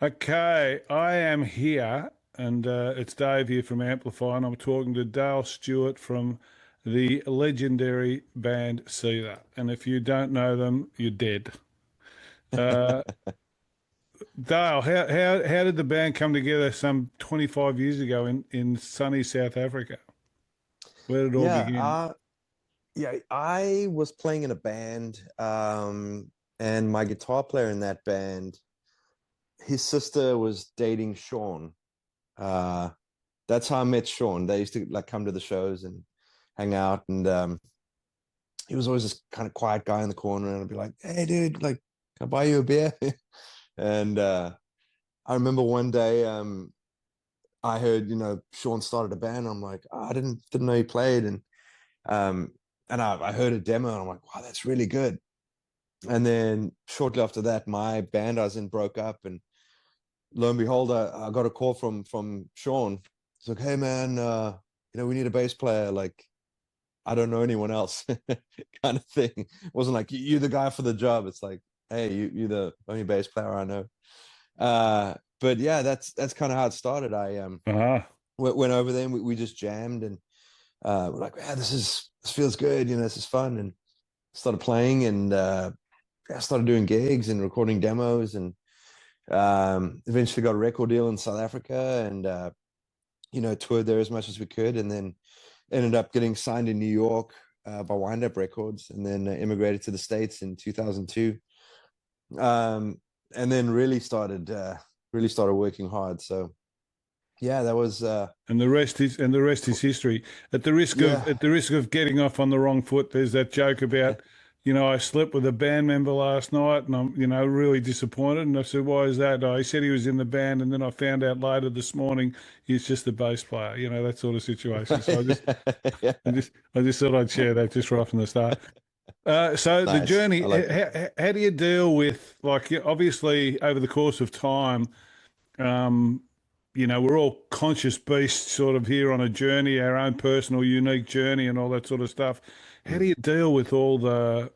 Okay, I am here, and it's Dave here from Amplify, and I'm talking to Dale Stewart from the legendary band Seether. And if you don't know them, you're dead. Uh, Dale, how did the band come together some 25 years ago in sunny South Africa? Where did it all Yeah, begin? I was playing in a band, and my guitar player in that band, his sister was dating Sean. Uh, that's how I met Sean. They used to like come to the shows and hang out, and he was always this kind of quiet guy in the corner, and I'd be like, "Hey, dude, like, can I buy you a beer?" And I remember one day, I heard, Sean started a band. I'm like, oh, I didn't know he played, um, and I heard a demo, and I'm like, wow, that's really good. And then shortly after that, my band I was in broke up, and lo and behold, I got a call from Sean. He's like, "Hey man, we need a bass player. Like, I don't know anyone else," kind of thing. It wasn't like you're the guy for the job. It's like, hey, you're the only bass player I know. But yeah, that's kind of how it started. I Ah, went over there and we just jammed, and we're like, yeah, this feels good. This is fun, and started playing, and I started doing gigs and recording demos, and eventually got a record deal in South Africa, and toured there as much as we could, and then ended up getting signed in New York by Wind Up Records, and then immigrated to the States in 2002, and then really started working hard. So yeah, that was and the rest is history. yeah. At the risk of getting off on the wrong foot, there's that joke about, I slept with a band member last night, and I'm, really disappointed. And I said, "Why is that?" "Oh, he said he was in the band, and then I found out later this morning he's just the bass player." That sort of situation. So Yeah. I just thought I'd share that just right from the start. So the Nice. journey, I like that. how do you deal with, like, obviously over the course of time? Um, we're all conscious beasts sort of here on a journey, our own personal, unique journey and all that sort of stuff. How do Mm. you deal with all the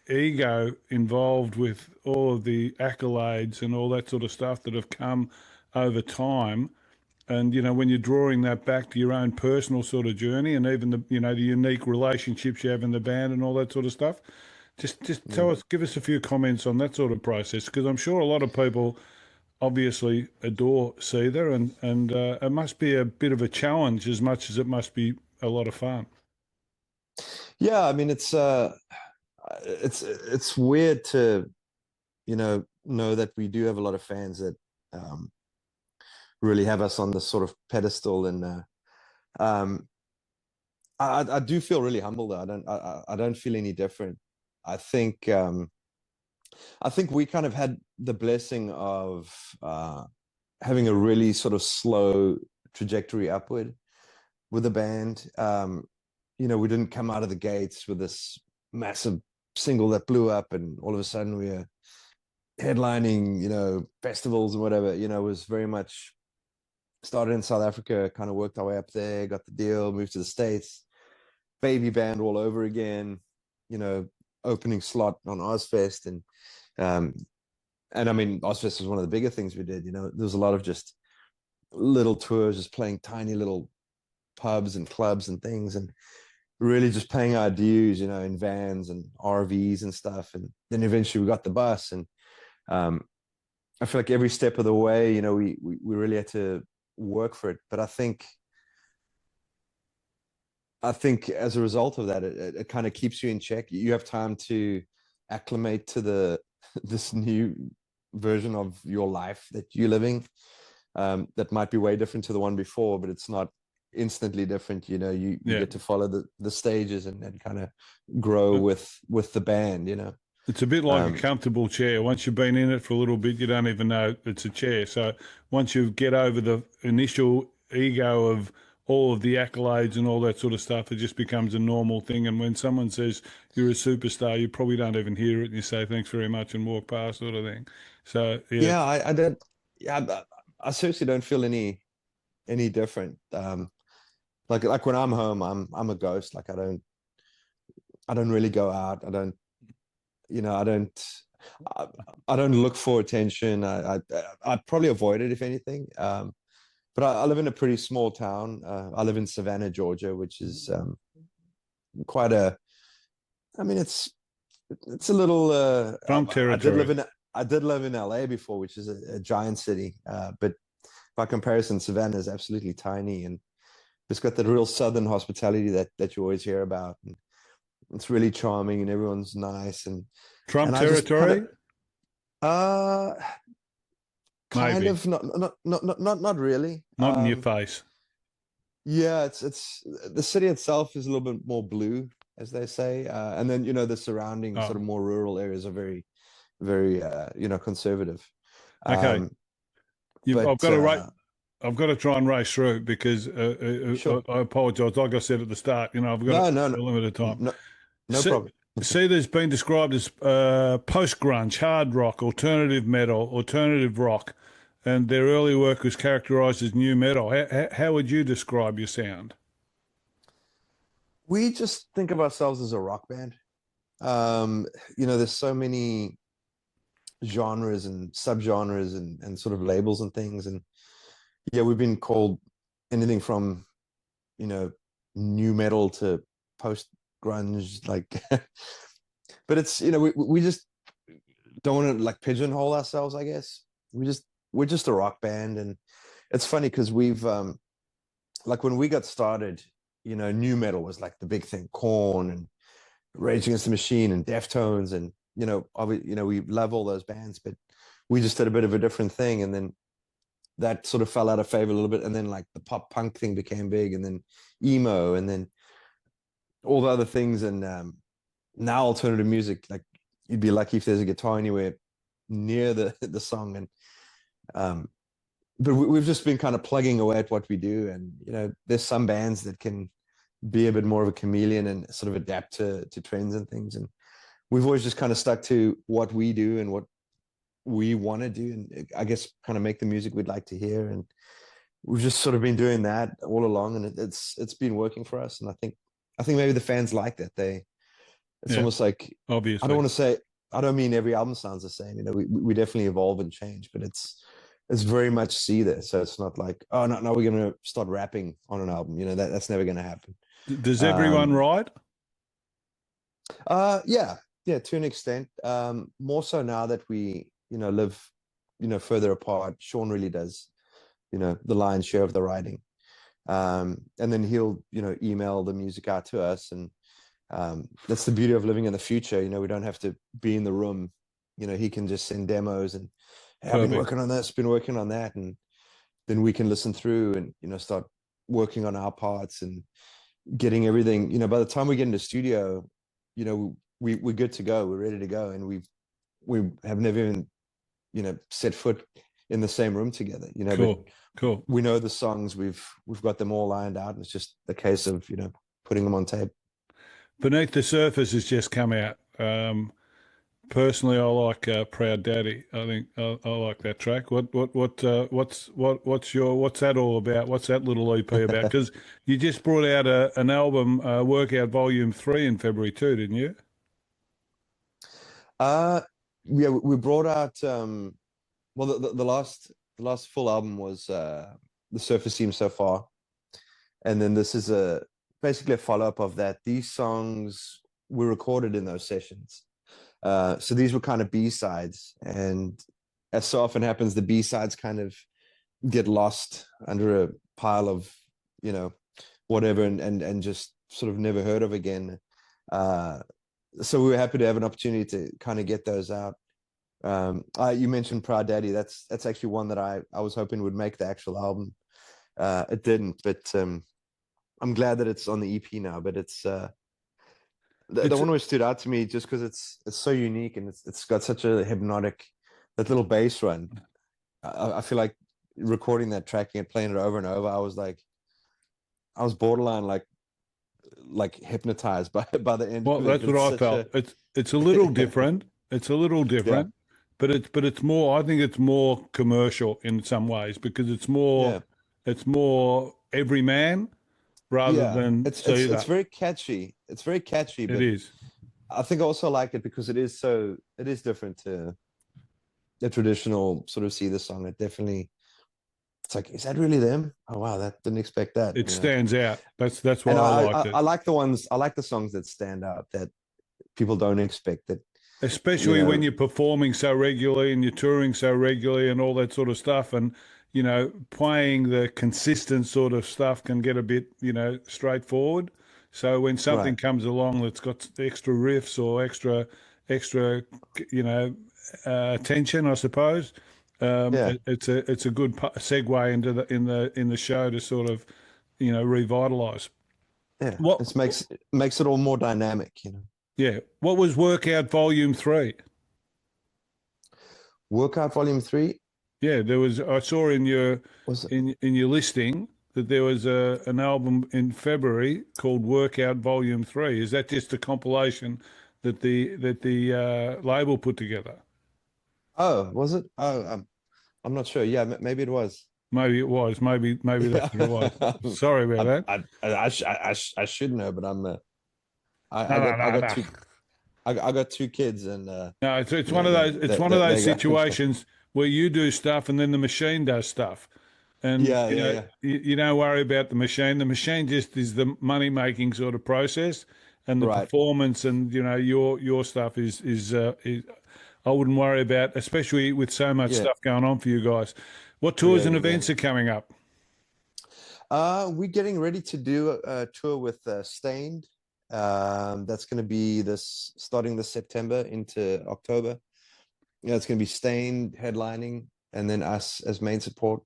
ego involved with all of the accolades and all that sort of stuff that have come over time? And, when you're drawing that back to your own personal sort of journey and even the unique relationships you have in the band and all that sort of stuff. Just Mm. give us a few comments on that sort of process, because I'm sure a lot of people obviously adore Seether, and it must be a bit of a challenge as much as it must be a lot of fun. Yeah, I mean, it's weird to know that we do have a lot of fans that really have us on this sort of pedestal, and um, I do feel really humble though. I don't feel any different. I think I think we kind of had the blessing of having a really sort of slow trajectory upward with the band. We didn't come out of the gates with this massive single that blew up, and all of a sudden we are headlining, festivals and whatever. It was very much started in South Africa, kind of worked our way up there, got the deal, moved to the States, baby band all over again, you know, opening slot on Ozfest, um, and I mean, Ozfest was one of the bigger things we did. There was a lot of just little tours, just playing tiny little pubs and clubs and things, and really just paying our dues, in vans and RVs and stuff. And then eventually we got the bus, and um, I feel like every step of the way, we really had to work for it. But I think as a result of that, it kind of keeps you in check. You have time to acclimate to the this new version of your life that you're living. That might be way different to the one before, but it's not instantly different. You Yeah, get to follow the stages, and kind of grow Uh, with the band. it's a bit like a Um, comfortable chair. Once you've been in it for a little bit, you don't even know it's a chair. So once you get over the initial ego of all of the accolades and all that sort of stuff, it just becomes a normal thing. And when someone says you're a superstar, you probably don't even hear it, and you say thanks very much and walk past, sort of thing. So yeah, yeah, I don't. Yeah, I seriously don't feel any different. Like when I'm home, I'm a ghost. Like I don't really go out. I don't. I, I don't look for attention. I'd probably avoid it if anything. But I live in a pretty small town. I live in Savannah, Georgia, which is quite a. I mean, it's a little. Trump I did live territory. in LA before, which is a giant city. But by comparison, Savannah is absolutely tiny, and it's got that real southern hospitality that you always hear about. And it's really charming, and everyone's nice, Trump and I just kind territory? of uh kind Maybe. of not really. Not in your face. Yeah, it's the city itself is a little bit more blue, as they say, and then the surrounding sort Oh, of more rural areas are very conservative. okay. Um, I've but got to rate. I've got to try and race through because sure, I apologise. Like I said at the start, I've got no, no, no, a limited time. no, no See, problem. Seether's been described as post-grunge, hard rock, alternative metal, alternative rock, and their early work was characterised as new metal. How would you describe your sound? We just think of ourselves as a rock band. There's so many genres and subgenres and sort of labels and things, and yeah, we've been called anything from you know new metal to post grunge, like. But it's we just don't want to like pigeonhole ourselves, I guess. We're just a rock band, and it's funny because we've like when we got started, new metal was like the big thing. Corn and Rage Against the Machine and Deftones, and we love all those bands, but we just did a bit of a different thing, and then that sort of fell out of favor a little bit, and then like the pop punk thing became big, and then emo, and then all the other things, and now alternative music, like you'd be lucky if there's a guitar anywhere near the song, and um, but we've just been kind of plugging away at what we do, and there's some bands that can be a bit more of a chameleon and sort of adapt to trends and things, and we've always just kind of stuck to what we do and what we want to do, and I guess kind of make the music we'd like to hear, and we've just sort of been doing that all along, and it's been working for us, and I think maybe the fans like that. It's Yeah, almost like, I don't obviously. want to say, I don't mean every album sounds the same. We definitely evolve and change, but it's very much Seether. So it's not like, oh no, no, we're gonna start rapping on an album. That's never gonna happen. Does everyone Um, write? yeah, yeah, to an extent. More so now that we, live, further apart. Sean really does, the lion's share of the writing. And then he'll, email the music out to us, and that's the beauty of living in the future. We don't have to be in the room. He can just send demos, and hey, I've been Perfect. working on this, been working on that, and then we can listen through and start working on our parts and getting everything. By the time we get into studio, we're good to go. We're ready to go, and we have never even set foot in the same room together. But Cool. Cool. we know the songs. We've got them all lined out, and it's just a case of putting them on tape. Beneath the Surface has just come out. Personally, I like "Proud Daddy." I think I like that track. What's that all about? What's that little EP about? Because you just brought out an album, Workout Volume 3 in February too, didn't you? uh yeah, we brought out well, the last full album was The Surface Seems So Far, and then this is a basically a follow-up of that. These songs were recorded in those sessions. So these were kind of B-sides, and as so often happens, the B-sides kind of get lost under a pile of, you know, whatever, and just sort of never heard of again. Uh, so we were happy to have an opportunity to kind of get those out. You mentioned Proud Daddy. That's actually one that I was hoping would make the actual album. It didn't, but I'm glad that it's on the EP now. But it's the It's one which stood out to me just because it's so unique, and it's got such a hypnotic, that little bass run. I feel like recording that, tracking it, playing it over and over. I was borderline like hypnotized by the end Well, of it. that's But what it's I such felt. a It's a little different. It's a little yeah, different, but it's more. I think it's more commercial in some ways because yeah, it's more everyman rather yeah. than It's Seether. very catchy. It's very catchy, It but is. I think I also like it because it is different to the traditional sort of Seether song. It definitely, it's like, is that really them? Oh wow, that didn't expect that, It you know. stands out. That's why And I liked it. I like the ones, I like the songs that stand out that people don't expect that, you Especially when know. you're performing so regularly and you're touring so regularly and all that sort of stuff. And, playing the consistent sort of stuff can get a bit, straightforward. So when something Right. comes along that's got extra riffs or extra, you know, tension, I suppose, Yeah. it's a good segue into the show to sort of, revitalize. Yeah. What, It makes it all more dynamic, you know. yeah, what was Workout Volume 3? Workout Volume 3 Yeah, there was. I saw in your was it? in your listing that there was an album in February called Workout Volume 3. Is that just a compilation that the label put together? Oh, was it? Oh, I'm not sure. Yeah, maybe it was. Maybe it was. Maybe Yeah. that's what it was. Sorry about that. I should know, but No, no, I no, got no. I got two kids, and No, it's you one know of those. It's one of those they got stuff. situations where you do stuff and then the machine does stuff, and Yeah, yeah, yeah. you don't worry about the machine. The machine just is the money making sort of process, and the Right. performance and your stuff is I wouldn't worry about, especially with so much Yeah, stuff going on for you guys. What tours yeah, and yeah. events are coming up? We're getting ready to do a tour with Stained. That's going to be this starting this September into October. Yeah, it's going to be Stained headlining, and then us as main support.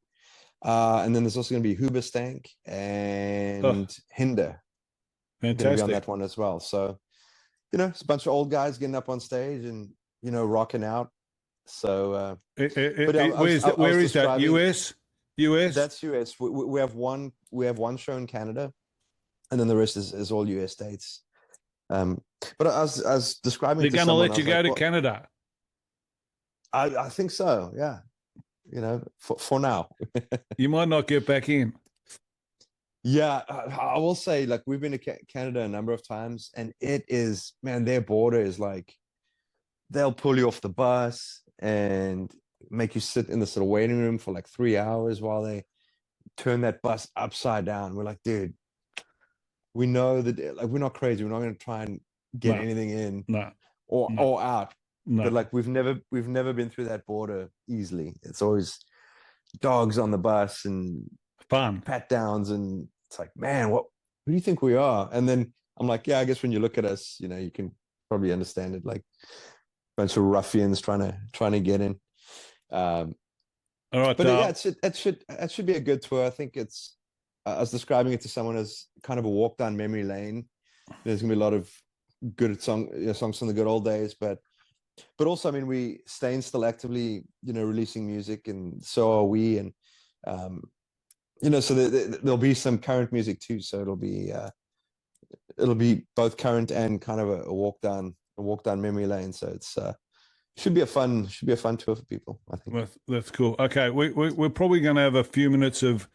And then there's also going to be Hoobastank Oh, and Hinder going to be on fantastic! that one as well. So, you know, it's a bunch of old guys getting up on stage and, you know, rocking out. So, but Where's that? I was Where is that? describing US, US. that's US. We have one show in Canada, and then the rest is all US dates. Um, but I was describing They're to going to someone, I let you was go like, to well, Canada. I think so. Yeah. You know, for now. You might not get back in. Yeah, I will say, like, we've been to Canada a number of times, and it is, man, their border is like, they'll pull you off the bus and make you sit in the sort of waiting room for like 3 hours while they turn that bus upside down. We're like, dude, we know that, like, we're not crazy. We're not going to try and get No, anything in no, no, or out. But no. like, we've never been through that border easily. It's always dogs on the bus and Fun. pat downs, and it's like, man, what? Who do you think we are? And then I'm like, yeah, I guess when you look at us, you know, you can probably understand it. Like a bunch of ruffians trying to get in. Um, All right, but yeah, Dale. it should be a good tour. I think it's. I was describing it to someone as kind of a walk down memory lane. There's gonna be a lot of good songs from the good old days, but also, I mean, we staying still actively, you know, releasing music, and so are we, and um, you know, so there'll be some current music too. So it'll be both current and kind of a walk down memory lane. So it's should be a fun tour for people, I think. That's cool. Okay, we're probably going to have a few minutes of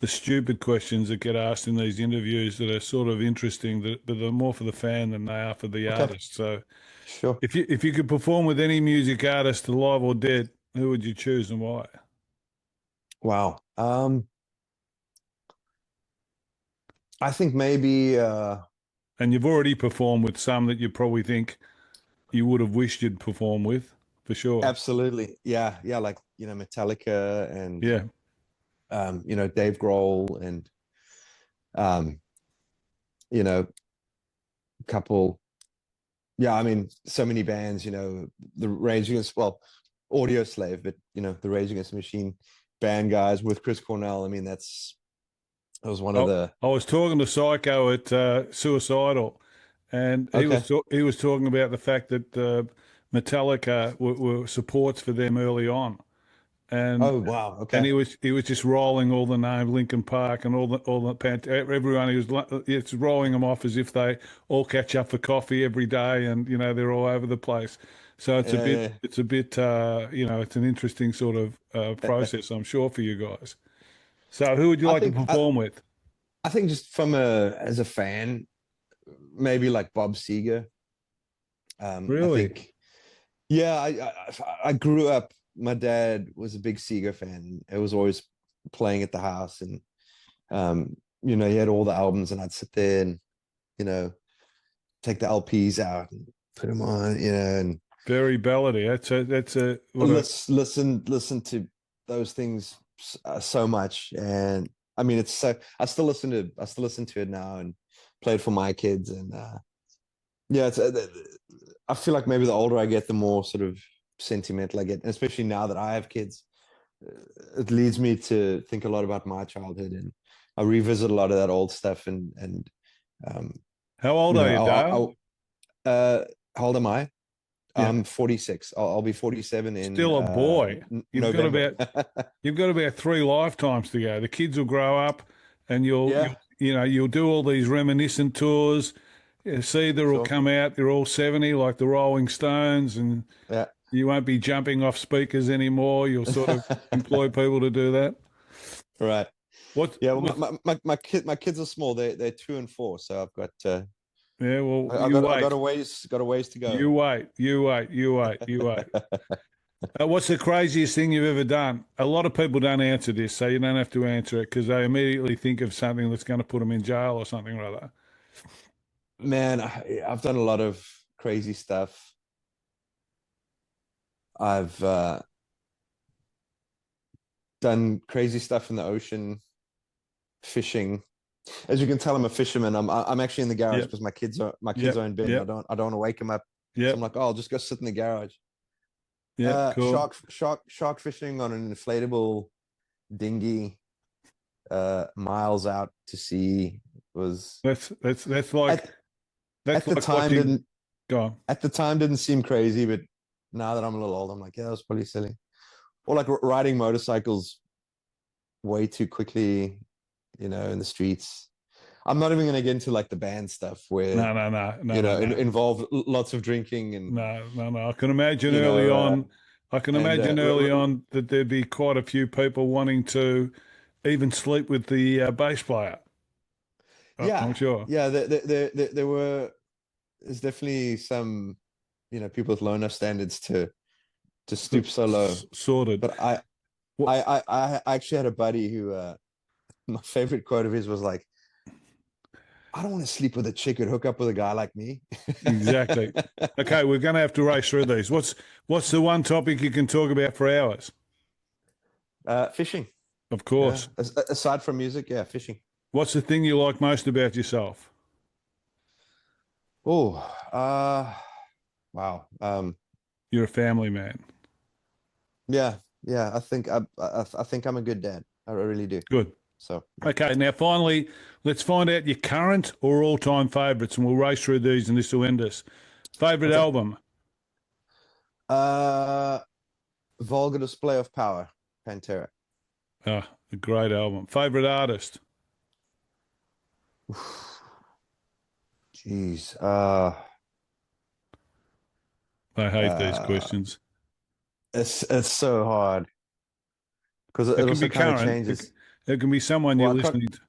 the stupid questions that get asked in these interviews that are sort of interesting, but they're more for the fan than they are for the Okay, artist. So, sure. if you could perform with any music artist, alive or dead, who would you choose and why? Wow. I think maybe And you've already performed with some that you probably think you would have wished you'd perform with, for sure. absolutely, yeah, yeah, like, you know, Metallica and Yeah. you know, Dave Grohl and um, you know, a couple. Yeah, I mean, so many bands, you know, the Rage Against, well, Audio Slave, but you know, the Rage Against the Machine band guys with Chris Cornell. I mean, that was one of I, the. I was talking to Psycho at Suicidal, and Okay. he was talking about the fact that Metallica were supports for them early on, and Oh wow. and Okay. he was just rolling all the names, Lincoln Park and everyone. He was it's rolling them off as if they all catch up for coffee every day, and they're all over the place. So Yeah, it's a bit it's an interesting sort of yeah. process, I'm sure, for you guys. So who would you I like to think perform with? I think just from a as a fan, maybe like Bob Seger. I Really? think, yeah, I grew up. My dad was a big Seeger fan. It was always playing at the house, and he had all the albums, and I'd sit there and you know take the LPs out and put them on, and Very ballady. That's a what a listen to those things so much. And I mean, it's so I still listen to it now and play it for my kids. And yeah, I feel like maybe the older I get, the more sort of sentimental I get, and especially now that I have kids, it leads me to think a lot about my childhood, and I revisit a lot of that old stuff. And um, how old are you, Dale? how old am I? Yeah. I'm 46. I'll be 47 in Still a boy. You've got November. about you've got about three lifetimes to go. The kids will grow up, and you'll Yeah, you'll do all these reminiscent tours. Seether will sure. come out. They're all 70, like the Rolling Stones, and Yeah. you won't be jumping off speakers anymore. You'll sort of employ people to do that. Right. What Yeah. Well, what? my kids are small. They're 2 and 4. So I've got Yeah. Well, I you got I got wait. a ways to go. You wait. You wait. You wait. You wait. What's the craziest thing you've ever done? A lot of people don't answer this, so you don't have to answer it because they immediately think of something that's going to put them in jail or something or other. Man, I've done a lot of crazy stuff. I've done crazy stuff in the ocean, fishing. As you can tell, I'm a fisherman. I'm actually in the garage Yep. because my kids Yep. are in bed, and Yep. I don't want to wake them up. So I'm Yep. like, oh, I'll just go sit in the garage. Yep. Cool. Shark fishing on an inflatable dinghy, miles out to sea was That's like at that's at the like time watching. didn't Go on. at the time didn't seem crazy, but now that I'm a little old, I'm like, yeah, that was probably silly. Or like riding motorcycles way too quickly, in the streets. I'm not even going to get into like the band stuff where No. No. No. No. No. No. involve lots of drinking and No. No. No. I can imagine you early know on. I can and imagine early on that there'd be quite a few people wanting to even sleep with the bass player. yeah, I'm sure. yeah, there's definitely some people with low enough standards to stoop so low. Sorted. But I What? I I I actually had a buddy who my favorite quote of his was like, I don't want to sleep with a chick and hook up with a guy like me. Exactly. Okay, we're going to have to race through these. What's the one topic you can talk about for hours? Fishing. Of Yeah. course. Aside from music, yeah, fishing. What's the thing you like most about yourself? Oh, wow. You're a family man. Yeah, yeah. I think I'm a good dad. I really do. Good. So yeah. Okay, now finally, let's find out your current or all-time favourites, and we'll race through these, and this will end us. Favourite Okay. album? Uh, Vulgar Display of Power, Pantera. Ah, a great album. Favourite artist? Jeez. I hate these Uh, questions. it's so hard because It it can also be kind of current. changes. It can be someone Well, you're I can't listening to.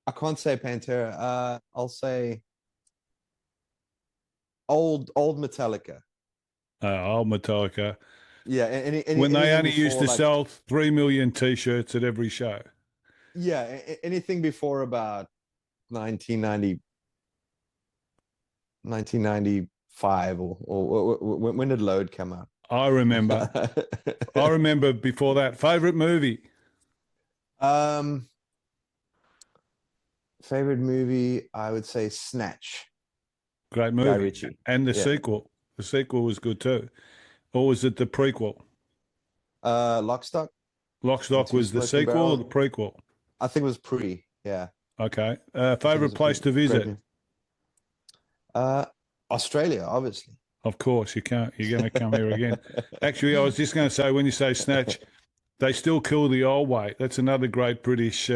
I can't say Pantera. I'll say old Metallica. Old Metallica. Yeah, When they anything only used before to like sell 3 million t-shirts at every show. yeah, anything before about 1990 1995 or when did Load come out? I remember. I remember before that. Favorite movie? um Favorite movie, I would say Snatch, Great Guy movie. Ritchie. And the Yeah. sequel. The sequel was good too. Or was it the prequel? Lock, Stock, Lock, and Stock Two was the Smoking sequel or Barrels. the prequel? I think it was pre. Yeah, Okay. I think it Favorite was a place to great visit? movie. Uh, Australia, obviously. Of course, you can't. You're going to come here again. Actually, I was just going to say when you say Snatch, they still kill the old way. That's another great British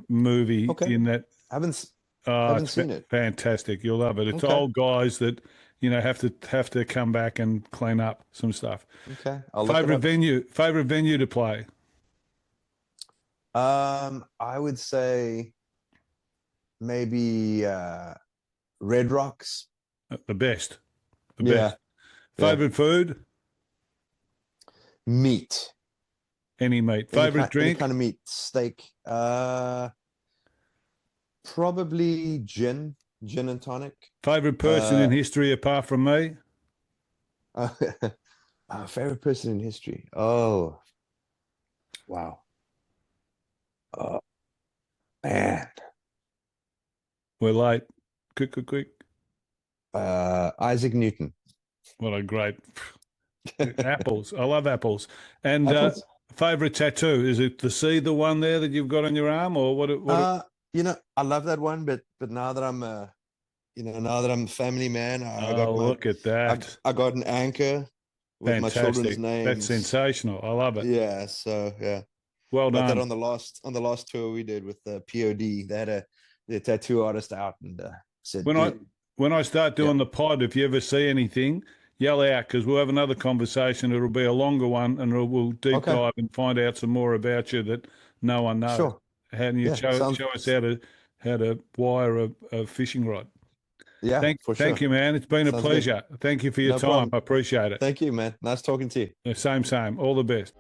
movie Okay, in that. haven't It's haven't seen it. fantastic. You'll love it. It's Okay, old guys that have to come back and clean up some stuff. okay, I'll look it Favorite up. venue? Favorite venue to play? I would say maybe Red Rocks. The best. The Yeah, best. yeah. Favorite food? Meat. Any meat. Favorite Any kind drink? of meat. Steak. Probably gin and tonic. Favorite person in Uh, history apart from me? uh favorite person in history. Oh, wow. Oh, man. We're late. Quick, quick, quick. Isaac Newton. What a great apples. I love apples. And Apples? favorite tattoo? Is it the Seether one there that you've got on your arm, or what? Uh, I love that one, but now that I'm now that I'm a family man, I got Oh, look at that. I got an anchor with my children's Fantastic. That's names. sensational. I love it. Yeah, so yeah. Well Got that done. on the last tour we did with the POD. They had the tattoo artist out and said, When I dude, when I start yeah, doing the pod, if you ever see anything, yell out because we'll have another conversation. It'll be a longer one, and we'll deep okay, dive and find out some more about you that no one knows. sure, How do you yeah, show us how to wire a fishing rod? yeah, for Thank sure, you, man. It's been a sounds good. pleasure. Thank you for your No time. problem. I appreciate it. Thank you, man. Nice talking to you. Same, same. All the best.